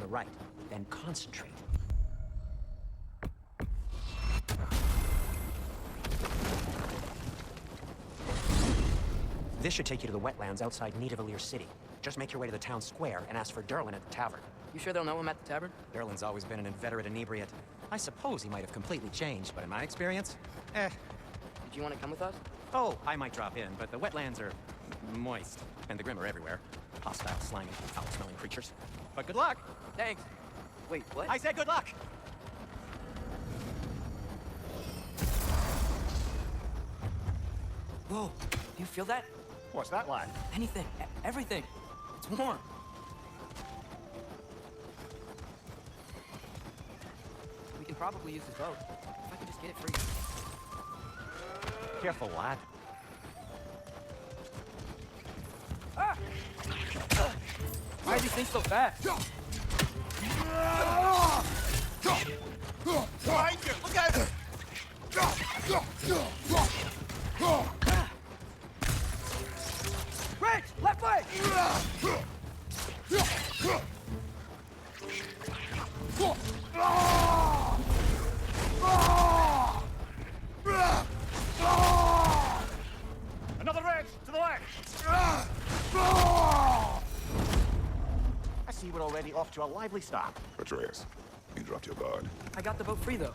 the right, then concentrate. This should take you to the wetlands outside Nidavellir City. Just make your way to the town square and ask for Derlin at the tavern. You sure they'll know him at the tavern? Derlin's always been an inveterate inebriate. I suppose he might have completely changed, but in my experience, Did you want to come with us? Oh, I might drop in, but the wetlands are moist, and the Grim are everywhere. Hostile, slimy, foul-smelling creatures. But good luck! Thanks. Wait, what? I said good luck! Whoa, you feel that? What's that, lad? Anything, everything. It's warm. We can probably use the boat. If I could just get it free. Careful, lad. Ah! Why are these things so fast? Behind you! Look out! Rich! Left leg! Another ridge to the left! I see we're already off to a lively start. Atreus, you dropped your guard. I got the boat free, though.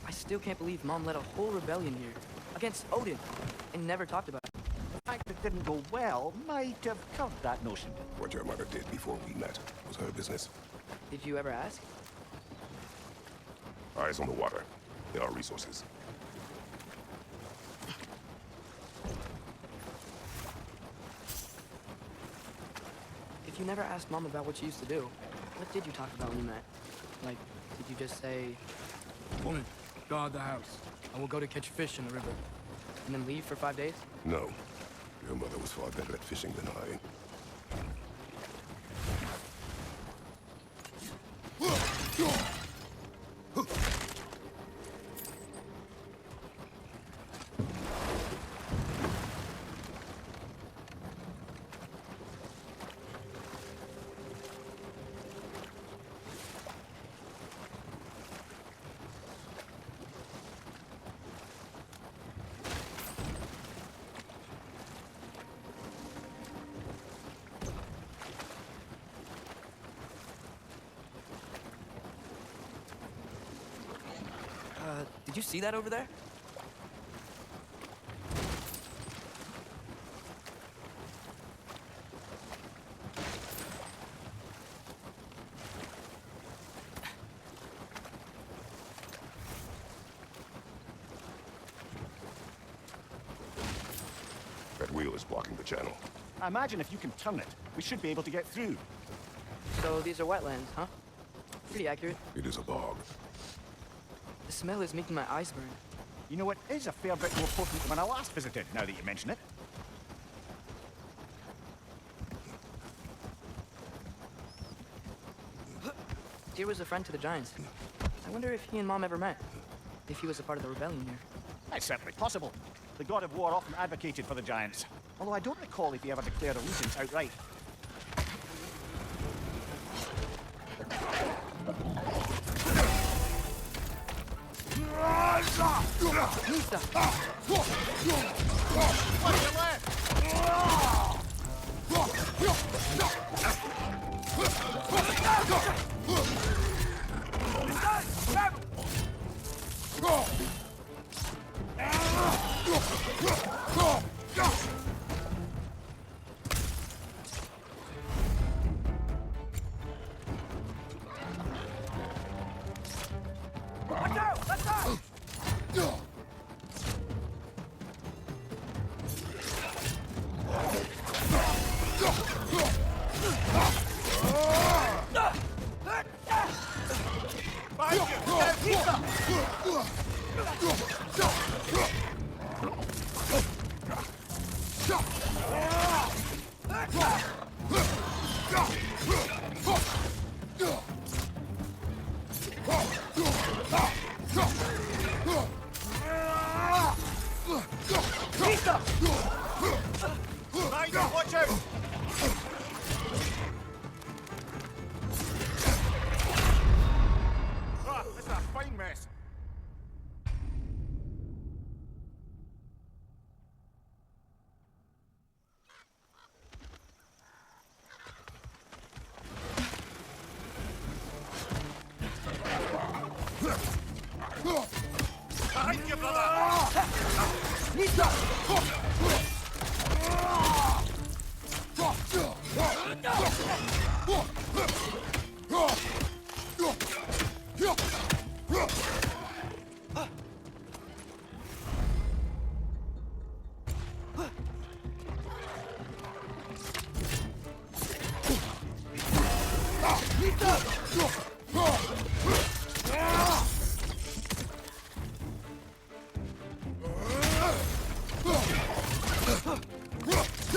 I still can't believe Mom led a whole rebellion here. Against Odin. And never talked about it. The fact it didn't go well might have covered that notion. What your mother did before we met was her business. Did you ever ask? Eyes on the water. There are resources. If you never asked Mom about what you used to do, what did you talk about when you met? Like, did you just say, "Woman, guard the house. I will go to catch fish in the river," and then leave for 5 days? No. Your mother was far better at fishing than I. Did you see that over there? That wheel is blocking the channel. I imagine if you can turn it, we should be able to get through. So these are wetlands, huh? Pretty accurate. It is a bog. The smell is making my eyes burn. You know, it is a fair bit more potent than when I last visited, now that you mention it. Tyr was a friend to the Giants. I wonder if he and Mom ever met. If he was a part of the rebellion here. It's certainly possible. The god of war often advocated for the giants. Although I don't recall if he ever declared allegiance outright. Nista! What's your left? Watch out! Let's go! Watch out! Ah, this is a fine mess. Behind you, brother!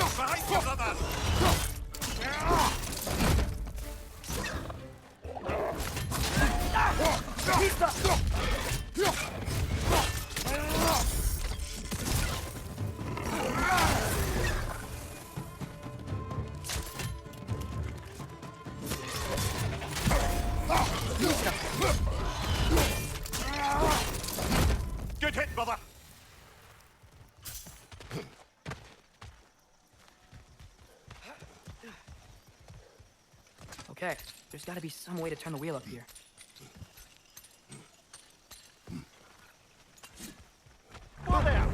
Behind you, brother! Good hit, brother! Okay, there's gotta be some way to turn the wheel up here. Oh, there!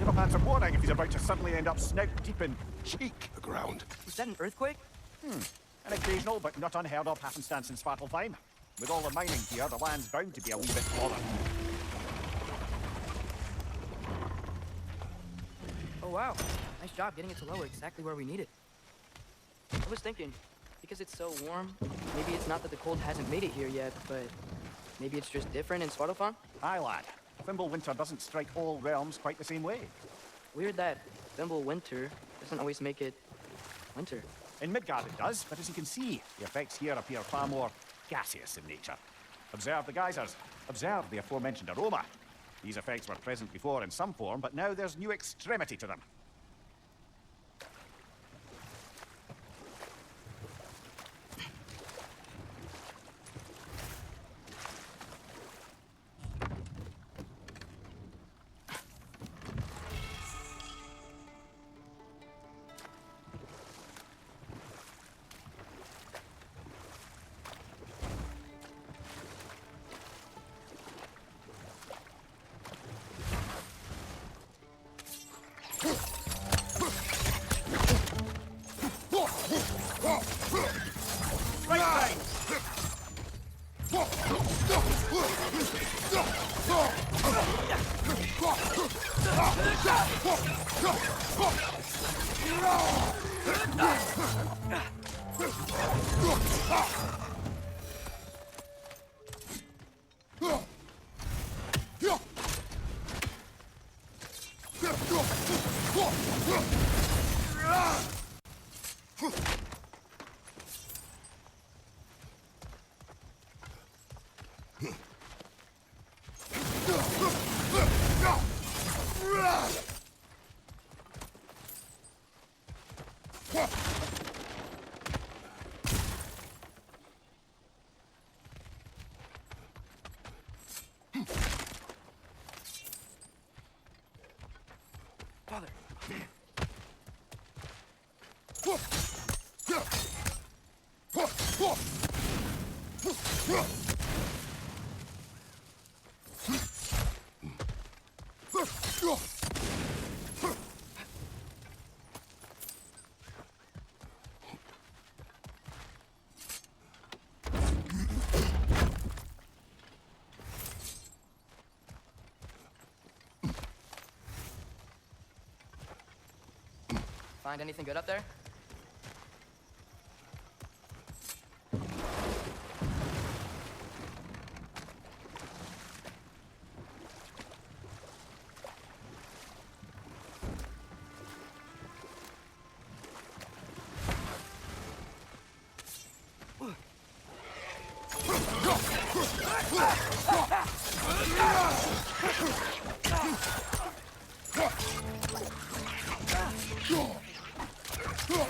Give a man's a warning if he's about to suddenly end up snout deep in cheek. The ground. Is that an earthquake? An occasional but not unheard of happenstance in Svartalfheim. With all the mining here, the land's bound to be a wee bit bothered. Oh wow, nice job getting it to lower exactly where we need it. I was thinking, because it's so warm, maybe it's not that the cold hasn't made it here yet, but maybe it's just different in Svartalfheim? Aye, lad. Thimble winter doesn't strike all realms quite the same way. Weird that Thimble winter doesn't always make it winter. In Midgard it does, but as you can see, the effects here appear far more gaseous in nature. Observe the geysers. Observe the aforementioned aroma. These effects were present before in some form, but now there's new extremity to them. Right side! Father, find anything good up there?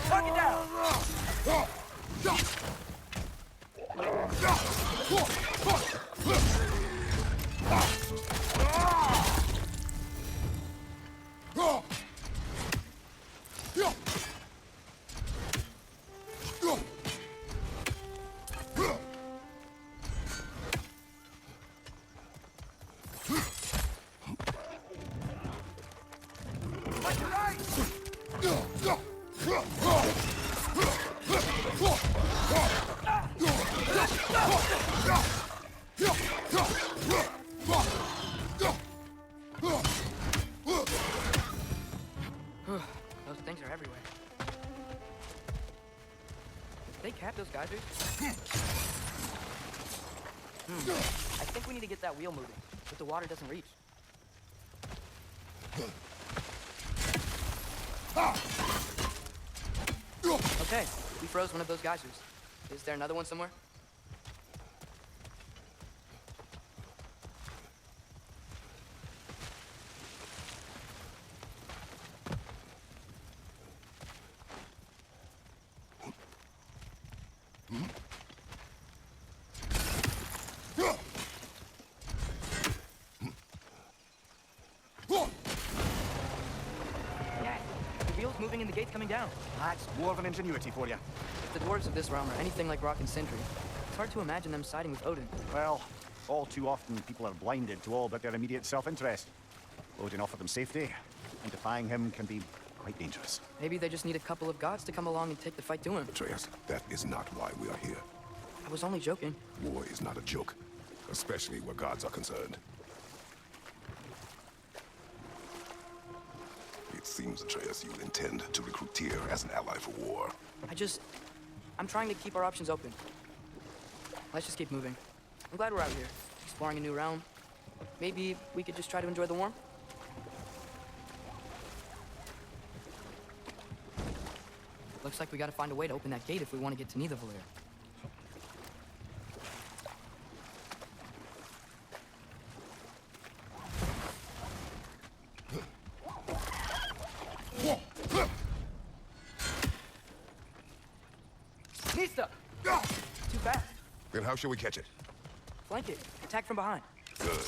Target down! Those things are everywhere. They cap those geysers? I think we need to get that wheel moving, but the water doesn't reach. Okay, we froze one of those geysers. Is there another one somewhere? Yeah, the wheel's moving and the gate's coming down. That's dwarven ingenuity for you. If the dwarves of this realm are anything like Rock and Sindri, it's hard to imagine them siding with Odin. Well, all too often people are blinded to all but their immediate self-interest. Odin offered them safety, and defying him can be quite dangerous. Maybe they just need a couple of gods to come along and take the fight to him. Atreus, that is not why we are here. I was only joking. War is not a joke, especially where gods are concerned. It seems, Atreus, you intend to recruit Tyr as an ally for war. I'm trying to keep our options open. Let's just keep moving. I'm glad we're out here, exploring a new realm. Maybe we could just try to enjoy the warmth? Looks like we gotta find a way to open that gate if we want to get to Nidavellir. Nista! Too fast. Then how shall we catch it? Flank it. Attack from behind. Good.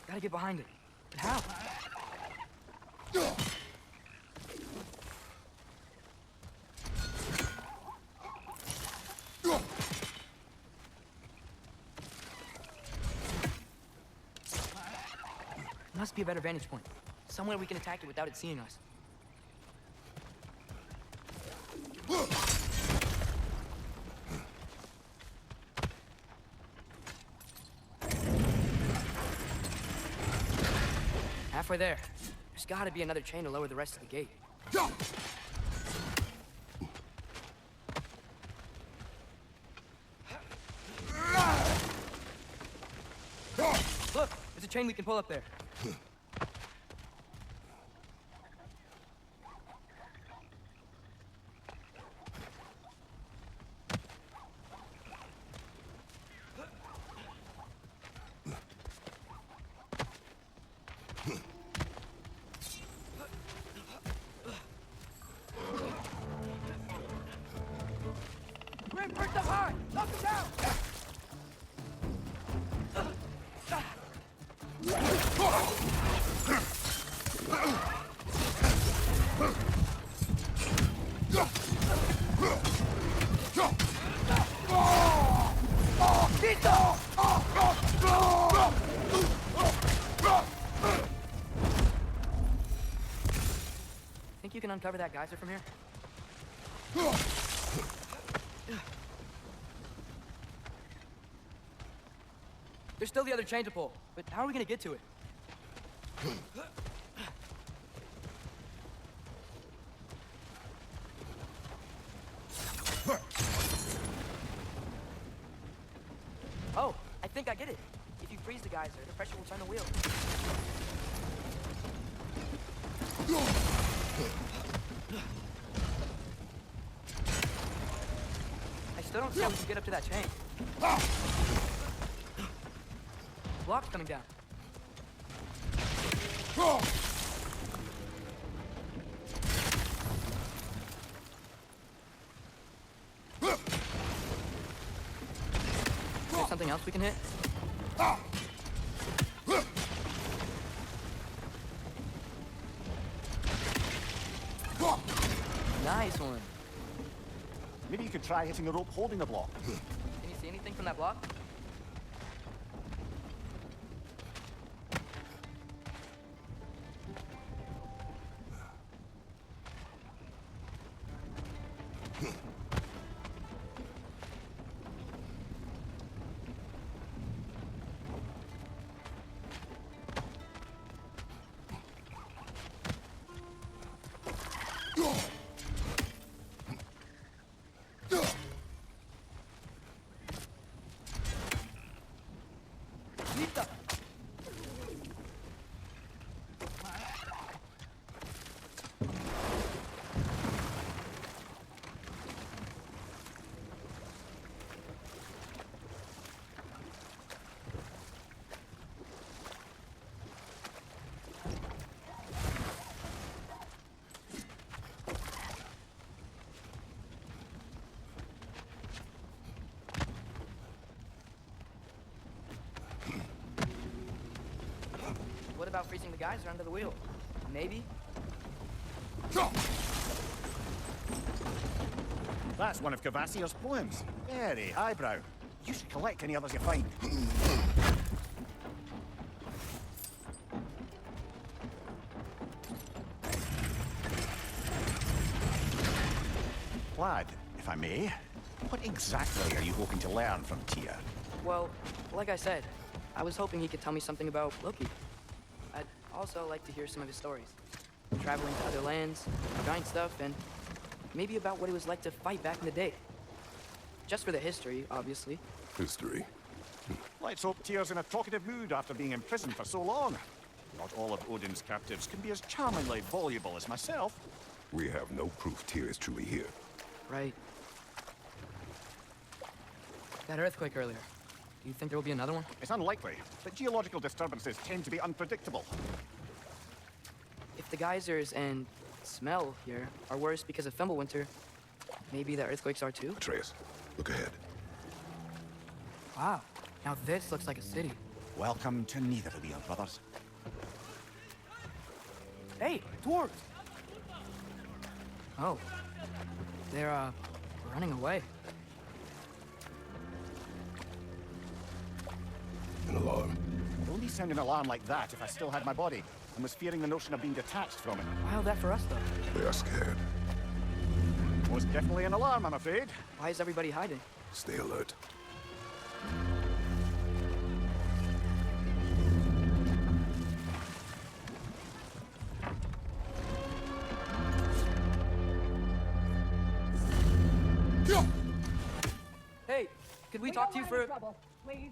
Gotta get behind it. But how? Must be a better vantage point. Somewhere we can attack it without it seeing us. Halfway there. There's gotta be another chain to lower the rest of the gate. Look, there's a chain we can pull up there. Grim, perch up high! Knock him down! Think you can uncover that geyser from here? There's still the other chain to pull, but how are we gonna get to it? Oh, I think I get it. If you freeze the geyser, the pressure will turn the wheel. I still don't see how we can get up to that chain. Block's coming down. something else we can hit? Nice one. Maybe you could try hitting the rope holding the block. Can you see anything from that block? What about freezing the geyser under the wheel? Maybe? That's one of Cavassier's poems. Very highbrow. You should collect any others you find. Lad, if I may, what exactly are you hoping to learn from Tyr? Well, like I said, I was hoping he could tell me something about Loki. I'd also like to hear some of his stories. Traveling to other lands, giant stuff, and maybe about what it was like to fight back in the day. Just for the history, obviously. History. Let's hope Tyr's in a talkative mood after being in prison for so long. Not all of Odin's captives can be as charmingly voluble as myself. We have no proof Tyr is truly here. Right. That earthquake earlier. Do you think there will be another one? It's unlikely, but geological disturbances tend to be unpredictable. If the geysers and smell here are worse because of Fimbulwinter, maybe the earthquakes are too? Atreus, look ahead. Wow. Now this looks like a city. Welcome to Neitherville, brothers. Hey, dwarves! Oh. They're, running away. An alarm. I'd only sound an alarm like that if I still had my body, and was fearing the notion of being detached from it. Why all that for us, though? They are scared. Most definitely an alarm, I'm afraid. Why is everybody hiding? Stay alert. Hey, could we talk to you for... trouble, please.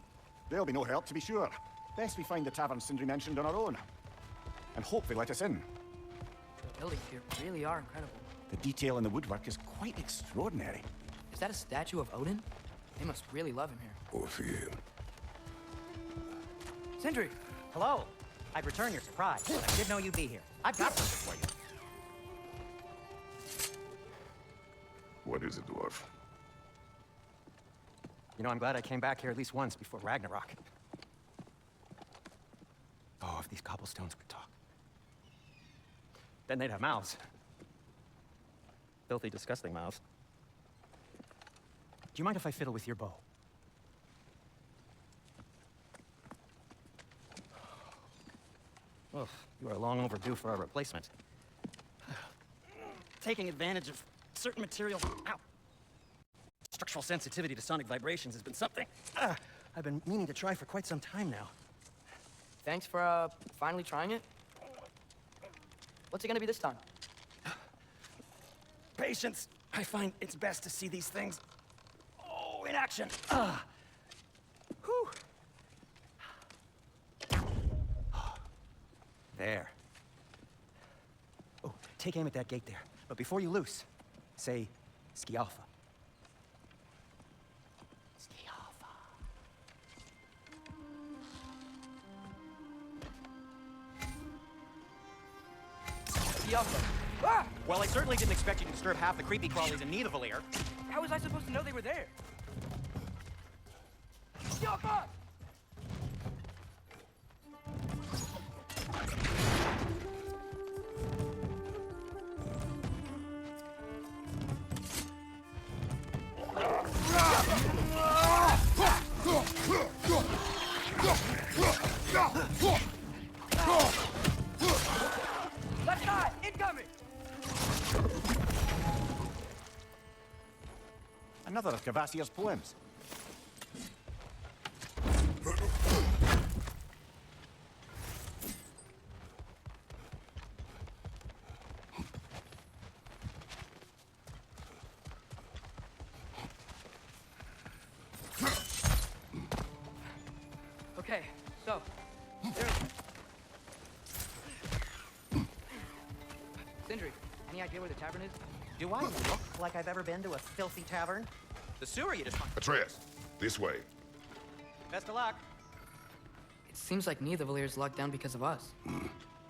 There'll be no help, to be sure. Best we find the tavern Sindri mentioned on our own. And hope they let us in. The buildings here really are incredible. The detail in the woodwork is quite extraordinary. Is that a statue of Odin? They must really love him here. Or fear him. Sindri! Hello. I'd return your surprise, but I did know you'd be here. I've got something for you. What is it, dwarf? You know, I'm glad I came back here at least once before Ragnarok. Oh, if these cobblestones could talk. Then they'd have mouths. Filthy, disgusting mouths. Do you mind if I fiddle with your bow? Well, you are long overdue for a replacement. Taking advantage of certain materials. Ow! Structural sensitivity to sonic vibrations has been something I've been meaning to try for quite some time now. Thanks for, finally trying it. What's it gonna be this time? Patience. I find it's best to see these things, in action. Whew. There. Oh, take aim at that gate there. But before you loose, say, Skialfa. Skialfa. Skialfa. Ah! Well, I certainly didn't expect you to disturb half the creepy crawlies in Nidavellir. How was I supposed to know they were there? Left side, incoming! Another of Cavassier's poems. Okay, so, there's... Sindri, any idea where the tavern is? Do I look like I've ever been to a filthy tavern? The sewer you just... Atreus, this way. Best of luck. It seems like neither Valyr's locked down because of us.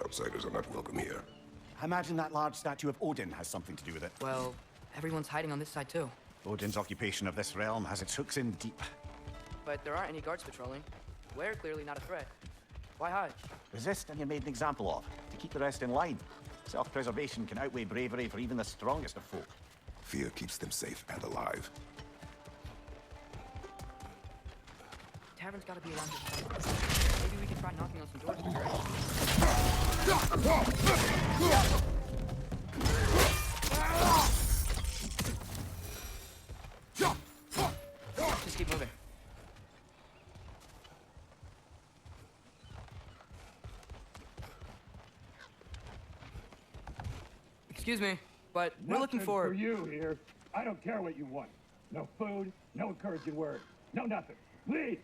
Outsiders are not welcome here. I imagine that large statue of Odin has something to do with it. Well, everyone's hiding on this side too. Odin's occupation of this realm has its hooks in deep. But there aren't any guards patrolling. We're clearly not a threat. Why hide? Resist and you're made an example of, to keep the rest in line. Self-preservation can outweigh bravery for even the strongest of folk. Fear keeps them safe and alive. Tavern's gotta be around this side. Maybe we can try knocking on some doors to Just keep moving. Excuse me, but we're looking Nothing for... you here. I don't care what you want. No food, no encouraging word, no nothing. Leave!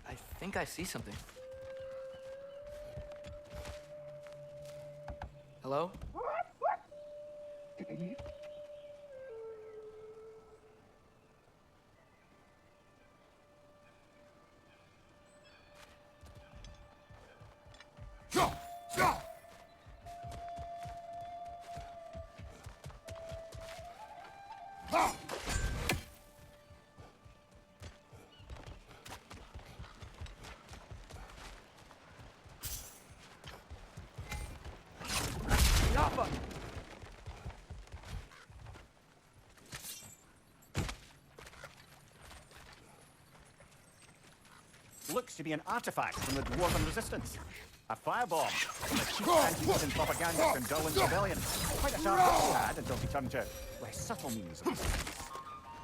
I think I see something. Hello? Nappa! Looks to be an artifact from the Dwarven Resistance. A firebomb. The chief anti-Odin propagandist in Durlin's rebellion. Quite a sharp look he had until he turned to less subtle means of resistance.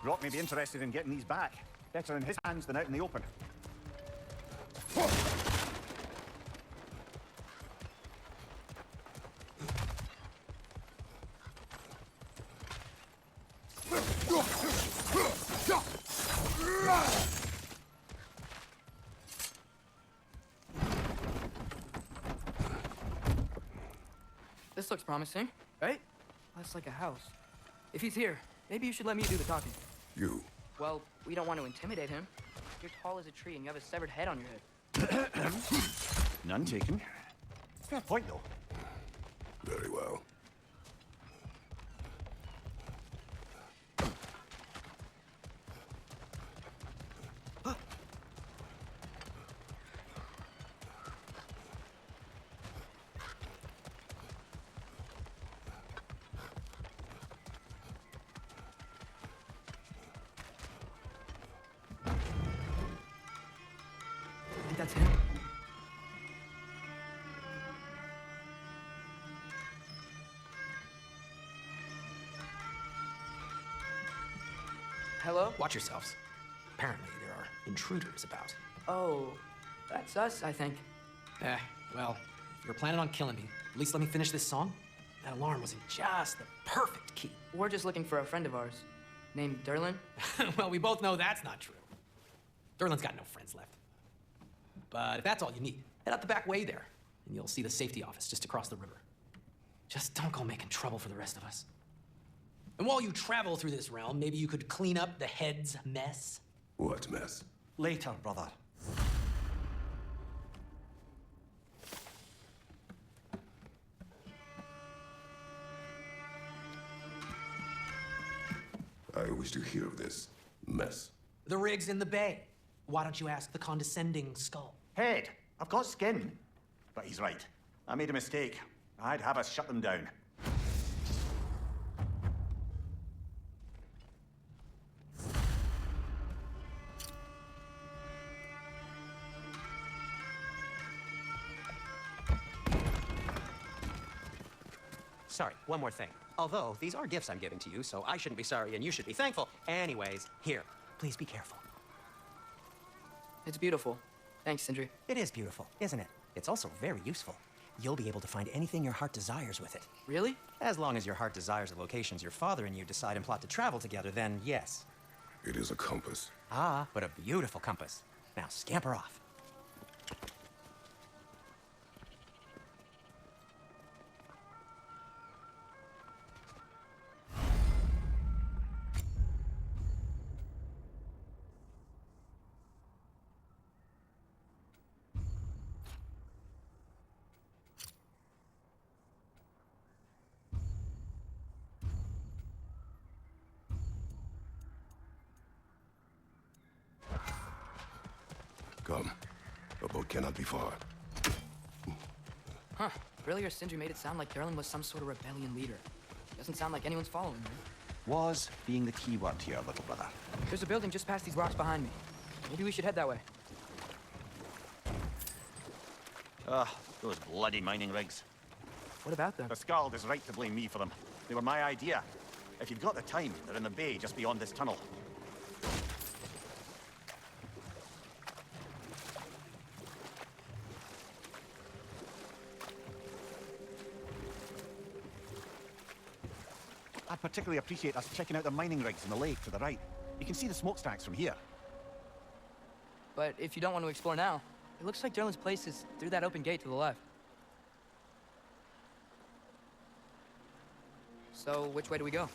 Rock may be interested in getting these back. Better in his hands than out in the open. This looks promising, right? That's like a house. If he's here, maybe you should let me do the talking. You. Well, we don't want to intimidate him. You're tall as a tree and you have a severed head on your head. None taken. Fair point, though. Very well. I think that's him. Hello? Watch yourselves. Apparently, there are intruders about. Oh, that's us, I think. Well, if you're planning on killing me, at least let me finish this song. That alarm was in just the perfect key. We're just looking for a friend of ours, named Derlin. Well, we both know that's not true. Derlin's got no friends left. But if that's all you need, head out the back way there, and you'll see the safety office just across the river. Just don't go making trouble for the rest of us. And while you travel through this realm, maybe you could clean up the head's mess. What mess? Later, brother. I wish to hear of this mess. The rig's in the bay. Why don't you ask the condescending skull? Head, I've got skin. But he's right. I made a mistake. I'd have us shut them down. Sorry, one more thing. Although, these are gifts I'm giving to you, so I shouldn't be sorry and you should be thankful. Anyways, here, please be careful. It's beautiful. Thanks, Sindri. It is beautiful, isn't it? It's also very useful. You'll be able to find anything your heart desires with it. Really? As long as your heart desires the locations your father and you decide and plot to travel together, then yes. It is a compass. Ah, but a beautiful compass. Now scamper off. Come. A boat cannot be far. Huh. Earlier, Sindri made it sound like Derlin was some sort of rebellion leader. Doesn't sound like anyone's following him. Was being the key word here, little brother. There's a building just past these rocks behind me. Maybe we should head that way. Ugh, those bloody mining rigs. What about them? The Skald is right to blame me for them. They were my idea. If you've got the time, they're in the bay just beyond this tunnel. I'd particularly appreciate us checking out the mining rigs in the lake to the right. You can see the smokestacks from here. But if you don't want to explore now, it looks like Derlin's place is through that open gate to the left. So, which way do we go?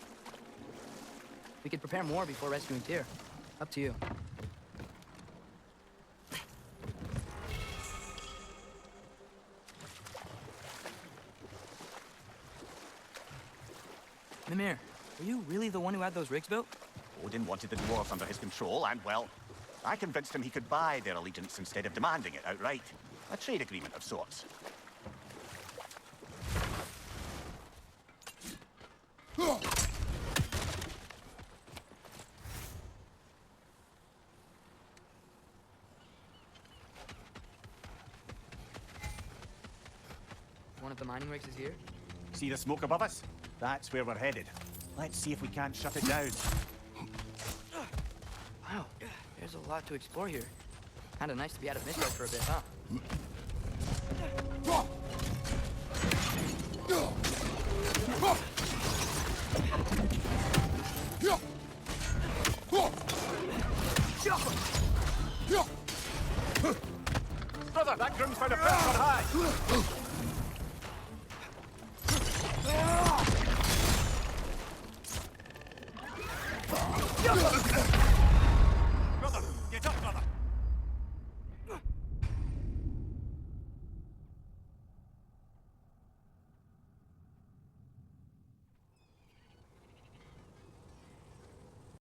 We could prepare more before rescuing Tyr. Up to you. Mimir, were you really the one who had those rigs built? Odin wanted the dwarves under his control, and, well, I convinced him he could buy their allegiance instead of demanding it outright. A trade agreement of sorts. One of the mining rigs is here? See the smoke above us? That's where we're headed. Let's see if we can't shut it down. Wow, there's a lot to explore here. Kinda nice to be out of Midgard for a bit, huh? Brother, that groom's found a perch on high!